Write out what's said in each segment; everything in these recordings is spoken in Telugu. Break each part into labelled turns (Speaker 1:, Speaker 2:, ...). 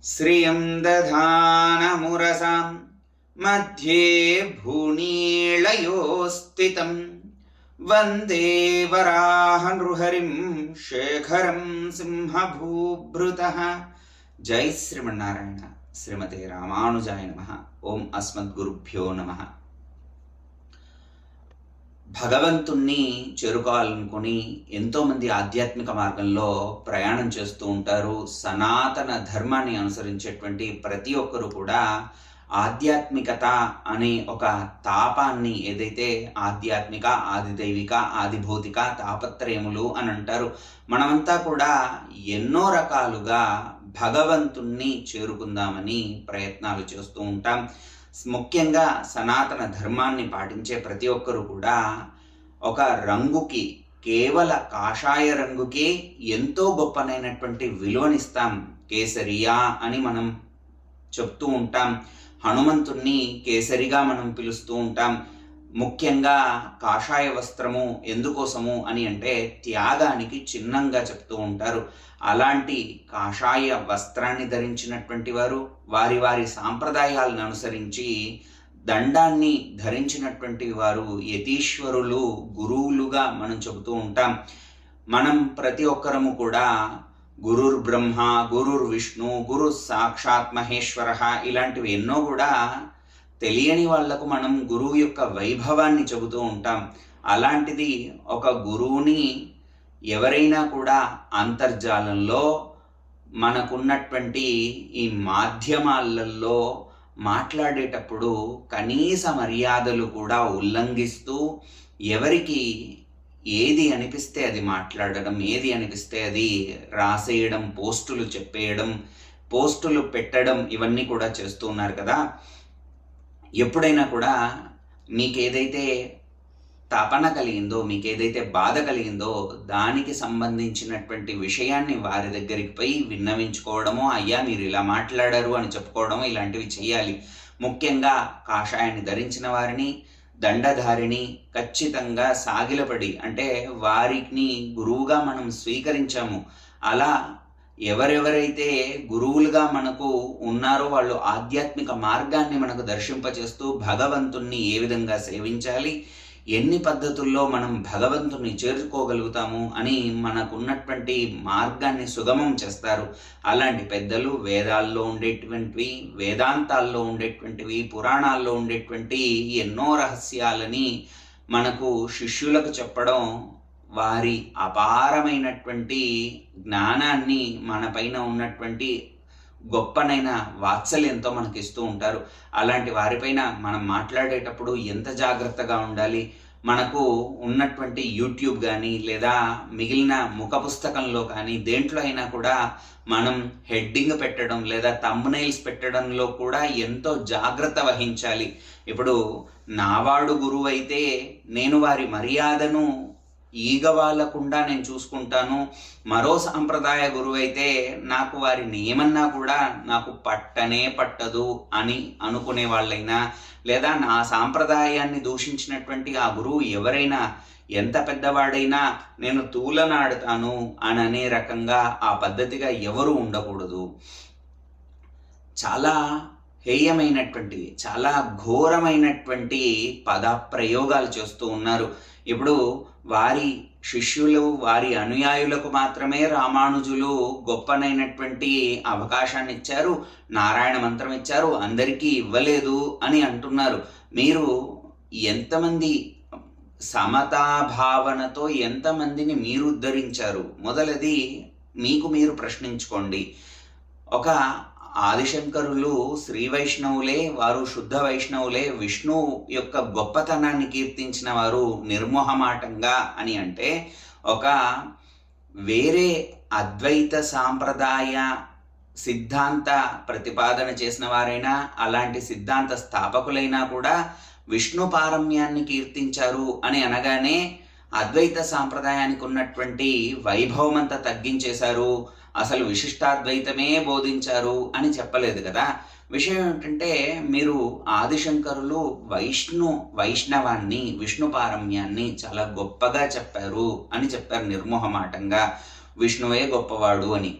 Speaker 1: श्रियं दधानमुरसां मध्ये भूनीळयोस्थितं वन्दे वराहनृहरिं शेखरं सिंहभूभृतः। जय श्रीमन्नारायण। श्रीमते रामानुजाय नमः। ओम अस्मद्गुरुभ्यो नमः। భగవంతుణ్ణి చేరుకోవాలనుకుని ఎంతోమంది ఆధ్యాత్మిక మార్గంలో ప్రయాణం చేస్తూ ఉంటారు. సనాతన ధర్మాన్ని అనుసరించేటువంటి ప్రతి ఒక్కరూ కూడా ఆధ్యాత్మికత అనే ఒక తాపాన్ని, ఏదైతే ఆధ్యాత్మిక, ఆదిదైవిక, ఆదిభౌతిక తాపత్రయములు అని అంటారు, మనమంతా కూడా ఎన్నో రకాలుగా భగవంతుణ్ణి చేరుకుందామని ప్రయత్నాలు చేస్తూ ఉంటాం. ముఖ్యంగా సనాతన ధర్మాన్ని పాటించే ప్రతి ఒక్కరు కూడా ఒక రంగుకి, కేవల కాషాయ రంగుకే ఎంతో గొప్పనైనటువంటి విలువనిస్తాం. కేసరియా అని మనం చెప్తూ ఉంటాం. హనుమంతుణ్ణి కేసరిగా మనం పిలుస్తూ ఉంటాం. ముఖ్యంగా కాషాయ వస్త్రము ఎందుకోసము అని అంటే త్యాగానికి చిహ్నంగా చెప్తూ ఉంటారు. అలాంటి కాషాయ వస్త్రాన్ని ధరించినటువంటి వారు, వారి వారి సాంప్రదాయాలను అనుసరించి దండాన్ని ధరించినటువంటి వారు యతీశ్వరులు, గురువులుగా మనం చెబుతూ ఉంటాం. మనం ప్రతి ఒక్కరము కూడా గురుర్ బ్రహ్మ, గురుర్ విష్ణు, గురు సాక్షాత్ మహేశ్వర ఇలాంటివి ఎన్నో కూడా తెలియని వాళ్లకు మనం గురువు యొక్క వైభవాన్ని చెబుతూ ఉంటాం. అలాంటిది ఒక గురువుని ఎవరైనా కూడా అంతర్జాలంలో మనకున్నటువంటి ఈ మాధ్యమాలలో మాట్లాడేటప్పుడు కనీస మర్యాదలు కూడా ఉల్లంఘిస్తూ ఎవరికి ఏది అనిపిస్తే అది మాట్లాడడం, ఏది అనిపిస్తే అది రాసేయడం, పోస్టులు చెప్పేయడం, పోస్టులు పెట్టడం, ఇవన్నీ కూడా చేస్తూ ఉన్నారు కదా. ఎప్పుడైనా కూడా మీకేదైతే తపన కలిగిందో, మీకేదైతే బాధ కలిగిందో దానికి సంబంధించినటువంటి విషయాన్ని వారి దగ్గరికి పోయి విన్నవించుకోవడమో, అయ్యా మీరు ఇలా మాట్లాడారు అని చెప్పుకోవడమో ఇలాంటివి చేయాలి. ముఖ్యంగా కాషాయాన్ని ధరించిన వారిని, దండధారిని ఖచ్చితంగా సాగిలపడి, అంటే వారిని గురువుగా మనం స్వీకరించాము, అలా ఎవరెవరైతే గురువులుగా మనకు ఉన్నారో వాళ్ళు ఆధ్యాత్మిక మార్గాన్ని మనకు దర్శింపచేస్తూ భగవంతుణ్ణి ఏ విధంగా సేవించాలి, ఎన్ని పద్ధతుల్లో మనం భగవంతుని చేరుకోగలుగుతాము అని మనకున్నటువంటి మార్గాన్ని సుగమం చేస్తారు. అలాంటి పెద్దలు వేదాల్లో ఉండేటువంటివి, వేదాంతాల్లో ఉండేటువంటివి, పురాణాల్లో ఉండేటువంటి ఎన్నో రహస్యాలని మనకు శిష్యులకు చెప్పడం, వారి అపారమైనటువంటి జ్ఞానాన్ని, మన పైన ఉన్నటువంటి గొప్పనైన వాత్సల్యంతో మనకి ఇస్తూ ఉంటారు. అలాంటి వారిపైన మనం మాట్లాడేటప్పుడు ఎంత జాగ్రత్తగా ఉండాలి. మనకు ఉన్నటువంటి యూట్యూబ్ కానీ లేదా మిగిలిన ముఖ పుస్తకంలో కానీ దేంట్లో అయినా కూడా మనం హెడ్డింగ్ పెట్టడం లేదా థంబ్నెయిల్స్ పెట్టడంలో కూడా ఎంతో జాగ్రత్త వహించాలి. ఇప్పుడు నావాడు గురువు అయితే నేను వారి మర్యాదను ఈగవాలకుండా నేను చూసుకుంటాను, మరో సాంప్రదాయ గురువైతే నాకు వారిని ఏమన్నా కూడా నాకు పట్టనే పట్టదు అని అనుకునే వాళ్ళైనా, లేదా నా సాంప్రదాయాన్ని దూషించినటువంటి ఆ గురువు ఎవరైనా, ఎంత పెద్దవాడైనా నేను తూలనాడుతాను అని అనే రకంగా ఆ పద్ధతిగా ఎవరు ఉండకూడదు. చాలా హేయమైనటువంటి, చాలా ఘోరమైనటువంటి పద ప్రయోగాలు చేస్తూ ఉన్నారు. ఇప్పుడు వారి శిష్యులు, వారి అనుయాయులకు మాత్రమే రామానుజులు గొప్పనైనటువంటి అవకాశాన్ని ఇచ్చారు, నారాయణ మంత్రం ఇచ్చారు, అందరికీ ఇవ్వలేదు అని అంటున్నారు. మీరు ఎంతమంది సమతాభావనతో ఎంతమందిని మీరు ఉద్ధరించారు? మొదలది మీకు మీరు ప్రశ్నించుకోండి. ఒక ఆదిశంకరులు శ్రీ వైష్ణవులే, వారు శుద్ధ వైష్ణవులే, విష్ణు యొక్క గొప్పతనాన్ని కీర్తించిన వారు నిర్మోహమాటంగా అని అంటే, ఒక వేరే అద్వైత సాంప్రదాయ సిద్ధాంత ప్రతిపాదన చేసిన వారైనా, అలాంటి సిద్ధాంత స్థాపకులైనా కూడా విష్ణు పారమ్యాన్ని కీర్తించారు అని అనగానే అద్వైత సాంప్రదాయానికి ఉన్నటువంటి వైభవమంతా తగ్గించేశారు, అసలు విశిష్టాద్వైతమే బోధించారు అని చెప్పలేదు కదా. విషయం ఏమిటంటే, మీరు ఆదిశంకరులు వైష్ణవాన్ని, విష్ణు పారమ్యాన్ని చాలా గొప్పగా చెప్పారు అని చెప్పారు నిర్మోహమాటంగా, విష్ణువే గొప్పవాడు అని.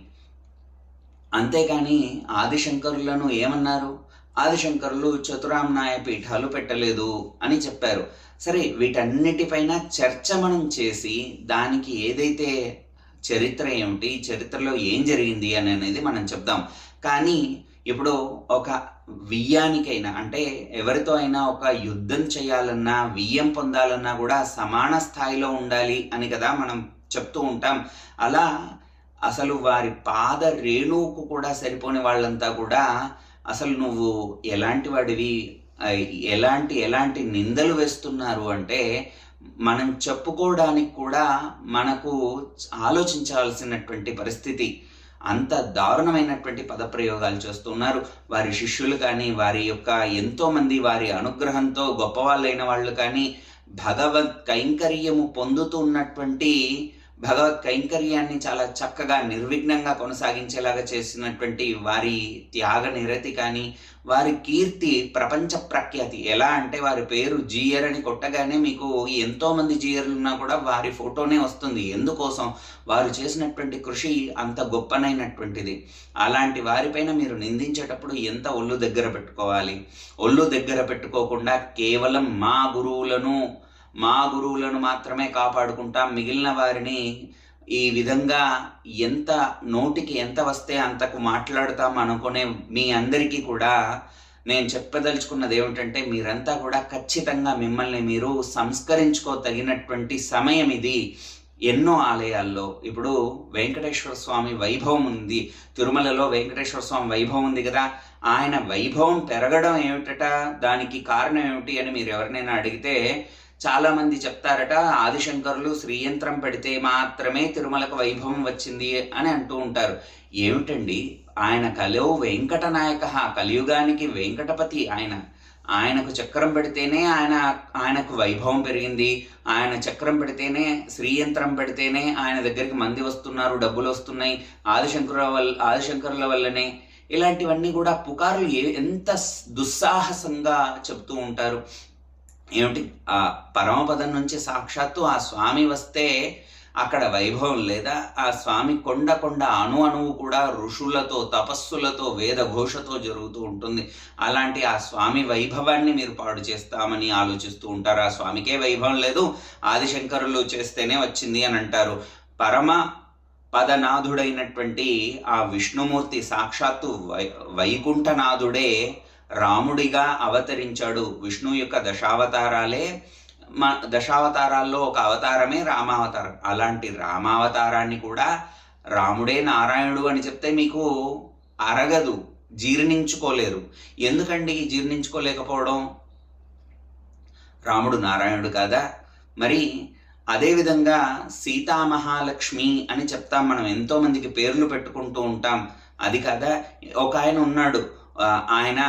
Speaker 1: అంతేకాని ఆదిశంకరులను ఏమన్నారు? ఆదిశంకరులు చతురామ్నాయ పీఠాలు పెట్టలేదు అని చెప్పారు. సరే, వీటన్నిటిపైన చర్చ మనం చేసి దానికి ఏదైతే చరిత్ర ఏమిటి, చరిత్రలో ఏం జరిగింది అనేది మనం చెప్దాం. కానీ ఇప్పుడు ఒక వియ్యానికైనా, అంటే ఎవరితో అయినా ఒక యుద్ధం చేయాలన్నా, వియ్యం పొందాలన్నా కూడా సమాన స్థాయిలో ఉండాలి అని కదా మనం చెప్తూ ఉంటాం. అలా అసలు వారి పాద రేణువుకు కూడా సరిపోని వాళ్ళంతా కూడా అసలు నువ్వు ఎలాంటి వాడివి, ఎలాంటి నిందలు వేస్తున్నారు అంటే మనం చెప్పుకోవడానికి కూడా మనకు ఆలోచించాల్సినటువంటి పరిస్థితి. అంత దారుణమైనటువంటి పదప్రయోగాలు చేస్తున్నారు. వారి శిష్యులు కానీ, వారి యొక్క ఎంతోమంది వారి అనుగ్రహంతో గొప్పవాళ్ళైన వాళ్ళు కానీ, భగవత్ కైంకర్యము పొందుతున్నటువంటి భగవత్ కైంకర్యాన్ని చాలా చక్కగా నిర్విఘ్నంగా కొనసాగించేలాగా చేసినటువంటి వారి త్యాగ నిరతి కానీ, వారి కీర్తి ప్రపంచ ప్రఖ్యాతి. ఎలా అంటే వారి పేరు జీయర్ అని కొట్టగానే మీకు ఎంతోమంది జీయర్లు ఉన్నా కూడా వారి ఫోటోనే వస్తుంది. ఎందుకోసం? వారు చేసినటువంటి కృషి అంత గొప్పనైనటువంటిది. అలాంటి వారిపైన మీరు నిందించేటప్పుడు ఎంత ఒళ్ళు దగ్గర పెట్టుకోవాలి. ఒళ్ళు దగ్గర పెట్టుకోకుండా కేవలం మా గురువులను మాత్రమే కాపాడుకుంటాం, మిగిలిన వారిని ఈ విధంగా ఎంత నోటికి ఎంత వస్తే అంతకు మాట్లాడుతాం అనుకునే మీ అందరికీ కూడా నేను చెప్పదలుచుకున్నది ఏమిటంటే, మీరంతా కూడా ఖచ్చితంగా మిమ్మల్ని మీరు సంస్కరించుకోదగినటువంటి సమయం ఇది. ఎన్నో ఆలయాల్లో ఇప్పుడు వెంకటేశ్వర స్వామి వైభవం ఉంది, తిరుమలలో వెంకటేశ్వర స్వామి వైభవం ఉంది కదా. ఆయన వైభవం పెరగడం ఏమిటట, దానికి కారణం ఏమిటి అని మీరు ఎవరినైనా అడిగితే చాలా మంది చెప్తారట, ఆదిశంకరులు శ్రీయంత్రం పెడితే మాత్రమే తిరుమలకు వైభవం వచ్చింది అని అంటూ ఉంటారు. ఏమిటండి, ఆయన కలో వెంకటనాయక, కలియుగానికి వెంకటపతి ఆయనకు చక్రం పెడితేనే ఆయనకు వైభవం పెరిగింది. ఆయన చక్రం పెడితేనే, శ్రీయంత్రం పెడితేనే ఆయన దగ్గరికి మంది వస్తున్నారు, డబ్బులు వస్తున్నాయి, ఆదిశంకరుల వల్లనే. ఇలాంటివన్నీ కూడా పుకార్లు ఎంత దుస్సాహసంగా చెప్తూ ఉంటారు. ఏమిటి, ఆ పరమపదం నుంచి సాక్షాత్తు ఆ స్వామి వస్తే అక్కడ వైభవం లేదా? ఆ స్వామి కొండ అణువు కూడా ఋషులతో, తపస్సులతో, వేద ఘోషతో జరుగుతూ ఉంటుంది. అలాంటి ఆ స్వామి వైభవాన్ని మీరు పాడు చేస్తామని ఆలోచిస్తూ ఉంటారు. ఆ స్వామికే వైభవం లేదు, ఆదిశంకరులు చేస్తేనే వచ్చింది అని అంటారు. పరమ పదనాథుడైనటువంటి ఆ విష్ణుమూర్తి సాక్షాత్తు వైకుంఠనాథుడే రాముడిగా అవతరించాడు. విష్ణు యొక్క దశావతారాల్లో ఒక అవతారమే రామావతారం. అలాంటి రామావతారాన్ని కూడా రాముడే నారాయణుడు అని చెప్తే మీకు అరగదు, జీర్ణించుకోలేరు. ఎందుకండి జీర్ణించుకోలేకపోవడం? రాముడు నారాయణుడు కాదా? మరి అదేవిధంగా సీతామహాలక్ష్మి అని చెప్తాం మనం, ఎంతోమందికి పేర్లు పెట్టుకుంటూ ఉంటాం. అది కాదా? ఒక ఆయన ఉన్నాడు, ఆయన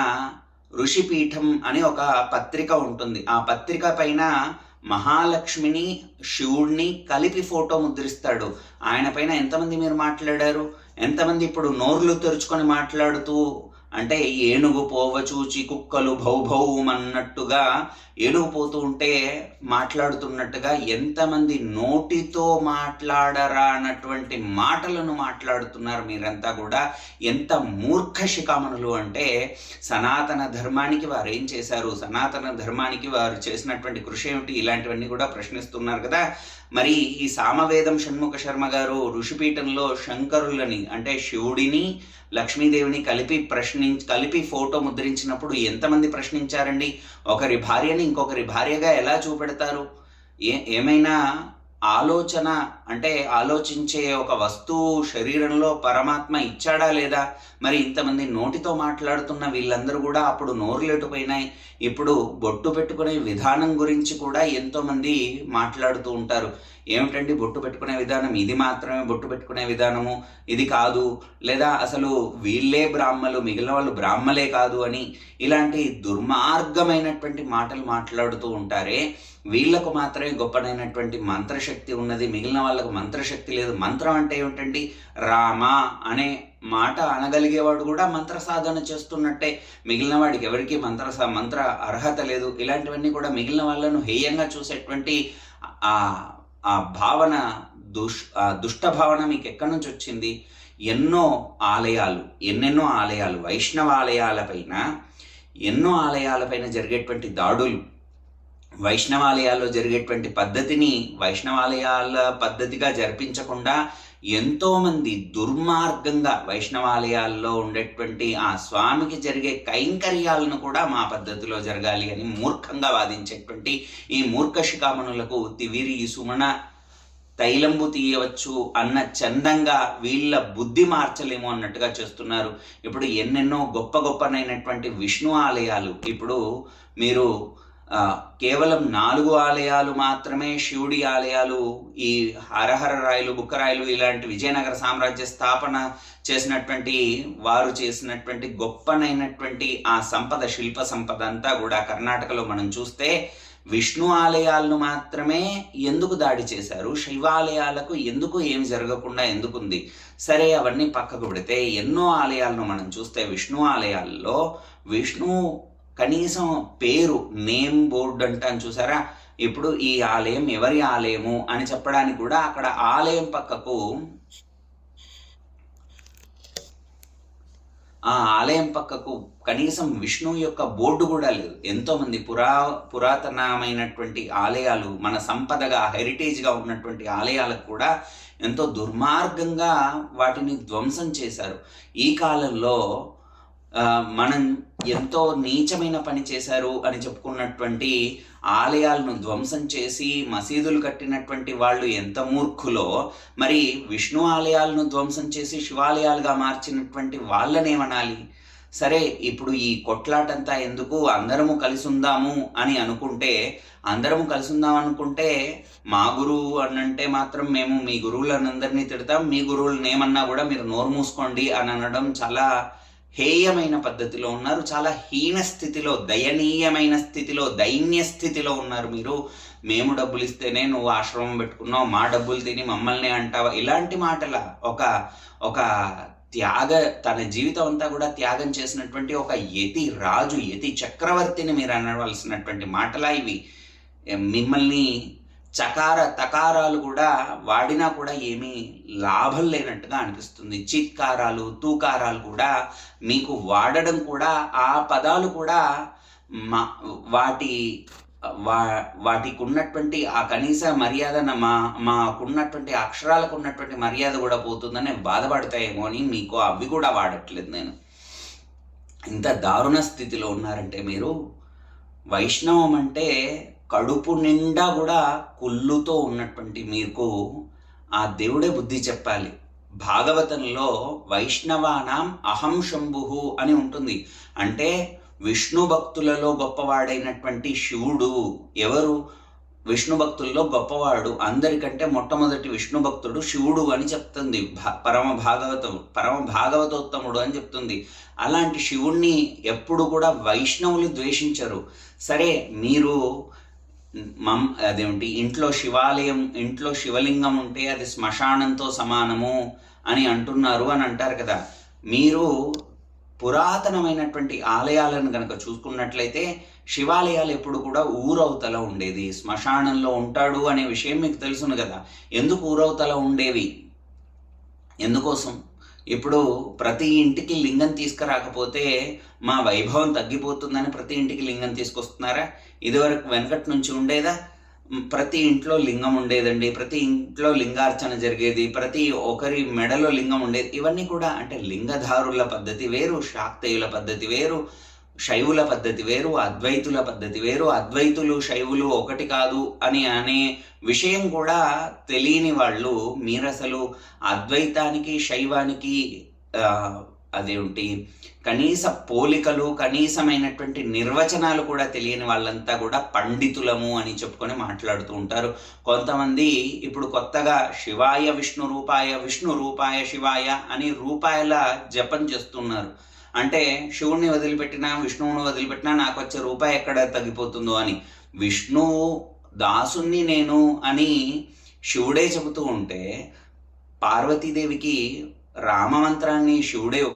Speaker 1: ఋషిపీఠం అని ఒక పత్రిక ఉంటుంది. ఆ పత్రిక పైన మహాలక్ష్మిని, శివుడిని కలిపి ఫోటో ముద్రిస్తాడు. ఆయన పైన ఎంతమంది మీరు మాట్లాడారు? ఎంతమంది ఇప్పుడు నోర్లు తెరుచుకొని మాట్లాడుతూ, అంటే ఏనుగు పోవ చూచి కుక్కలు భౌభౌమన్నట్టుగా ఏనుగు పోతూ ఉంటే మాట్లాడుతున్నట్టుగా ఎంతమంది నోటితో మాట్లాడరా అన్నటువంటి మాటలను మాట్లాడుతున్నారు మీరంతా కూడా. ఎంత మూర్ఖ శిఖామణులు అంటే, సనాతన ధర్మానికి వారు ఏం చేశారు, సనాతన ధర్మానికి వారు చేసినటువంటి కృషి ఏమిటి, ఇలాంటివన్నీ కూడా ప్రశ్నిస్తున్నారు కదా. మరి ఈ సామవేదం షణ్ముఖ శర్మ గారు ఋషిపీఠంలో శంకరులని, అంటే శివుడిని లక్ష్మీదేవిని కలిపి ఫోటో ముద్రించినప్పుడు ఎంతమంది ప్రశ్నించారండి? ఒకరి భార్యని ఇంకొకరి భార్యగా ఎలా చూపెడతారు? ఏమైనా ఆలోచన, అంటే ఆలోచించే ఒక వస్తువు శరీరంలో పరమాత్మ ఇచ్చాడా లేదా? మరి ఇంతమంది నోటితో మాట్లాడుతున్న వీళ్ళందరూ కూడా అప్పుడు నోరులేటుపోయినాయి. ఇప్పుడు బొట్టు పెట్టుకునే విధానం గురించి కూడా ఎంతోమంది మాట్లాడుతూ ఉంటారు. ఏమిటండి బొట్టు పెట్టుకునే విధానం? ఇది మాత్రమే బొట్టు పెట్టుకునే విధానము, ఇది కాదు, లేదా అసలు వీళ్ళే బ్రాహ్మలు, మిగిలిన వాళ్ళు బ్రాహ్మలే కాదు అని ఇలాంటి దుర్మార్గమైనటువంటి మాటలు మాట్లాడుతూ ఉంటారే. వీళ్లకు మాత్రమే గొప్పనైనటువంటి మంత్రశక్తి ఉన్నది, మిగిలిన వాళ్ళకు మంత్రశక్తి లేదు. మంత్రం అంటే ఏమిటండి? రామ అనే మాట అనగలిగేవాడు కూడా మంత్ర సాధన చేస్తున్నట్టే. మిగిలిన వాడికి ఎవరికి మంత్ర అర్హత లేదు. ఇలాంటివన్నీ కూడా మిగిలిన వాళ్ళను హేయంగా చూసేటువంటి ఆ భావన, దుష్ట భావన మీకు ఎక్కడి నుంచి వచ్చింది? ఎన్నో ఆలయాలు, ఎన్నెన్నో ఆలయాలు, వైష్ణవాలయాలపైన ఎన్నో ఆలయాలపైన జరిగేటువంటి దాడులు, వైష్ణవాలయాల్లో జరిగేటువంటి పద్ధతిని వైష్ణవాలయాల పద్ధతిగా జరిపించకుండా ఎంతోమంది దుర్మార్గంగా వైష్ణవాలయాల్లో ఉండేటువంటి ఆ స్వామికి జరిగే కైంకర్యాలను కూడా మా పద్ధతిలో జరగాలి అని మూర్ఖంగా వాదించేటువంటి ఈ మూర్ఖ శిఖామణులకు తివిరి సుమణ తైలంబు తీయవచ్చు అన్న చందంగా వీళ్ళ బుద్ధి మార్చలేము అన్నట్టుగా చేస్తున్నారు. ఇప్పుడు ఎన్నెన్నో గొప్పనైనటువంటి విష్ణు ఆలయాలు, ఇప్పుడు మీరు కేవలం 4 ఆలయాలు మాత్రమే శివుడి ఆలయాలు, ఈ హరహర రాయలు, బుక్కరాయలు ఇలాంటి విజయనగర సామ్రాజ్య స్థాపన చేసినటువంటి వారు చేసినటువంటి గొప్పనైనటువంటి ఆ సంపద, శిల్ప సంపద అంతా కూడా కర్ణాటకలో మనం చూస్తే విష్ణు ఆలయాలను మాత్రమే ఎందుకు దాడి చేశారు, శివాలయాలకు ఎందుకు ఏమి జరగకుండా ఎందుకుంది? సరే, అవన్నీ పక్కకు పెడితే ఎన్నో ఆలయాలను మనం చూస్తే విష్ణు ఆలయాల్లో విష్ణు కనీసం పేరు, నేమ్ బోర్డు అంటాను చూసారా, ఇప్పుడు ఈ ఆలయం ఎవరి ఆలయము అని చెప్పడానికి కూడా అక్కడ ఆలయం పక్కకు, ఆ ఆలయం పక్కకు కనీసం విష్ణువు యొక్క బోర్డు కూడా లేదు. ఎంతోమంది పురాతనమైనటువంటి ఆలయాలు, మన సంపదగా హెరిటేజ్గా ఉన్నటువంటి ఆలయాలకు కూడా ఎంతో దుర్మార్గంగా వాటిని ధ్వంసం చేశారు. ఈ కాలంలో మనం ఎంతో నీచమైన పని చేశారు అని చెప్పుకున్నటువంటి ఆలయాలను ధ్వంసం చేసి మసీదులు కట్టినటువంటి వాళ్ళు ఎంత మూర్ఖులో, మరి విష్ణు ఆలయాలను ధ్వంసం చేసి శివాలయాలుగా మార్చినటువంటి వాళ్ళనేమనాలి? సరే, ఇప్పుడు ఈ కొట్లాటంతా ఎందుకు, అందరము కలిసి ఉందాము అని అనుకుంటే, అందరము కలిసి ఉందాం అనుకుంటే మా గురువు అనంటే మాత్రం మేము మీ గురువులనందరినీ తిడతాం, మీ గురువులను ఏమన్నా కూడా మీరు నోరు మూసుకోండి అని అనడం చాలా హేయమైన పద్ధతిలో ఉన్నారు. చాలా హీన స్థితిలో, దయనీయమైన స్థితిలో, దైన్య స్థితిలో ఉన్నారు మీరు. మేము డబ్బులు ఇస్తేనే నువ్వు ఆశ్రమం పెట్టుకున్నావు, మా డబ్బులు తిని మమ్మల్ని అంటావా? ఇలాంటి మాటల ఒక తన జీవితం అంతా కూడా త్యాగం చేసినటువంటి ఒక యతి రాజు, యతి చక్రవర్తిని మీరు అనవలసినటువంటి మాటలా ఇవి. మిమ్మల్ని తకారాలు కూడా వాడినా కూడా ఏమీ లాభం లేనట్టుగా అనిపిస్తుంది. చిత్కారాలు, తూకారాలు కూడా మీకు వాడడం కూడా, ఆ పదాలు కూడా వాటికి ఉన్నటువంటి ఆ కనీస మర్యాద, మాకున్నటువంటి అక్షరాలకు ఉన్నటువంటి మర్యాద కూడా పోతుందని బాధపడతాయేమో అని మీకు అవి కూడా వాడట్లేదు నేను. ఇంత దారుణ స్థితిలో ఉన్నారంటే మీరు. వైష్ణవం అంటే కడుపు నిండా కూడా కుళ్ళుతో ఉన్నటువంటి మీకు ఆ దేవుడే బుద్ధి చెప్పాలి. భాగవతంలో వైష్ణవానాం అహం శంభుః అని ఉంటుంది. అంటే విష్ణు భక్తులలో గొప్పవాడైనటువంటి శివుడు ఎవరు? విష్ణు భక్తుల్లో గొప్పవాడు, అందరికంటే మొట్టమొదటి విష్ణు భక్తుడు శివుడు అని చెప్తుంది పరమ భాగవతోత్తముడు అని చెప్తుంది. అలాంటి శివుణ్ణి ఎప్పుడు కూడా వైష్ణవులు ద్వేషించరు. సరే, మీరు అదేమిటి, ఇంట్లో శివలింగం ఉంటే అది శ్మశానంతో సమానము అని అంటున్నారు అని అంటారు కదా. మీరు పురాతనమైనటువంటి ఆలయాలను కనుక చూసుకున్నట్లయితే శివాలయాలు ఎప్పుడు కూడా ఊరవతల ఉండేది, శ్మశానంలో ఉంటాడు అనే విషయం మీకు తెలుసును కదా. ఎందుకు ఊరవతల ఉండేవి? ఎందుకోసం? ఇప్పుడు ప్రతి ఇంటికి లింగం తీసుకురాకపోతే మా వైభవం తగ్గిపోతుందని ప్రతి ఇంటికి లింగం తీసుకొస్తున్నారా? ఇదివరకు వెనకటి నుంచి ఉండేదా? ప్రతి ఇంట్లో లింగం ఉండేదండి, ప్రతి ఇంట్లో లింగార్చన జరిగేది, ప్రతి ఒక్కరి మెడలో లింగం ఉండేది. ఇవన్నీ కూడా అంటే లింగధారుల పద్ధతి వేరు, శాక్తేయుల పద్ధతి వేరు, శైవుల పద్ధతి వేరు, అద్వైతుల పద్ధతి వేరు. అద్వైతులు శైవులు ఒకటి కాదు అని అనే విషయం కూడా తెలియని వాళ్ళు మీరసలు అద్వైతానికి శైవానికి అదేంటి కనీస పోలికలు, కనీసమైనటువంటి నిర్వచనాలు కూడా తెలియని వాళ్ళంతా కూడా పండితులము అని చెప్పుకొని మాట్లాడుతూ ఉంటారు. కొంతమంది ఇప్పుడు కొత్తగా శివాయ విష్ణు రూపాయ, విష్ణు రూపాయ శివాయ అని రూపాయల జపం చేస్తున్నారు. అంటే శివుణ్ణి వదిలిపెట్టినా, విష్ణువుని వదిలిపెట్టినా నాకు వచ్చే రూపాయి ఎక్కడ తగ్గిపోతుందో అని. విష్ణువు దాసుని నేను అని శివుడే చెబుతూ ఉంటే, పార్వతీదేవికి రామమంత్రాన్ని శివుడే